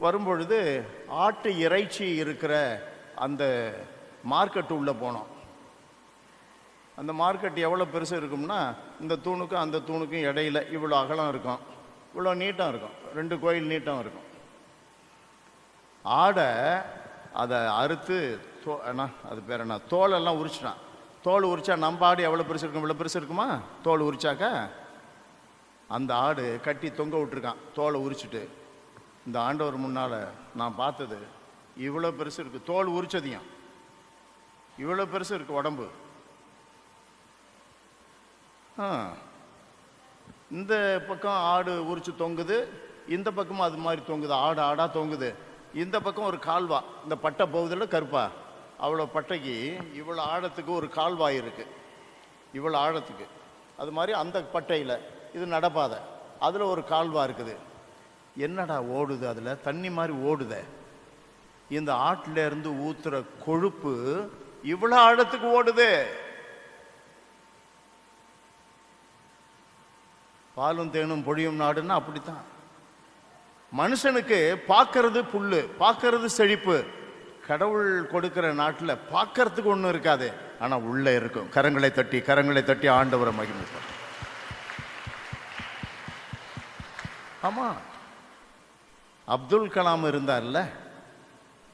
வரும்பொழுது ஆட்டு இறைச்சி இருக்கிற அந்த மார்க்கெட்டு உள்ளே போனோம். அந்த மார்க்கெட் எவ்வளோ பெருசு இருக்கும்னா, இந்த தூணுக்கும் அந்த தூணுக்கும் இடையில இவ்வளோ அகலம் இருக்கும், இவ்வளோ நீட்டம் இருக்கும், 2 கோயில் நீட்டம் இருக்கும். ஆடை அதை அறுத்து அது பேர் என்ன, தோலெல்லாம் உரிச்சிட்டான். தோல் உரிச்சா நம்ம ஆடு எவ்வளோ பெருசு இருக்கும், இவ்வளோ பெருசு இருக்குமா? தோல் உரிச்சாக்கா அந்த ஆடு கட்டி தொங்க விட்டுருக்கான் தோலை உரிச்சிட்டு. இந்த ஆண்டவர் முன்னால் நான் பார்த்தது இவ்வளோ பெருசு இருக்குது, தோல் உரிச்சதையும் இவ்வளோ பெருசு இருக்குது உடம்பு. இந்த பக்கம் ஆடு உரிச்சு தொங்குது, இந்த பக்கமும் அது மாதிரி தொங்குது, ஆடு ஆடாக தொங்குது. இந்த பக்கம் ஒரு கால்வா, இந்த பட்டை போகுதில் கருப்பா, அவ்வளோ பட்டைக்கு இவ்வளோ ஆழத்துக்கு ஒரு கால்வாய் இருக்குது, இவ்வளோ ஆழத்துக்கு. அது மாதிரி அந்த பட்டையில் இது நடப்பாதை, அதில் ஒரு கால்வா இருக்குது. என்னடா ஓடுது, அதில் தண்ணி மாதிரி ஓடுத. இந்த ஆட்டிலேருந்து ஊற்றுற கொழுப்பு இவ்வளோ ஆழத்துக்கு ஓடுது. பாலும் தேனும் பொழியும் நாடுன்னா அப்படித்தான். மனுஷனுக்கு பார்க்கறது புல்லு, பார்க்கறது செழிப்பு. கடவுள் கொடுக்கிற நாட்டில் பார்க்கறதுக்கு ஒன்றும் இருக்காது, ஆனால் உள்ளே இருக்கும். கரங்களை தட்டி ஆண்டவரை மகிமைப்பார். ஆமாம், அப்துல் கலாம் இருந்தார்ல,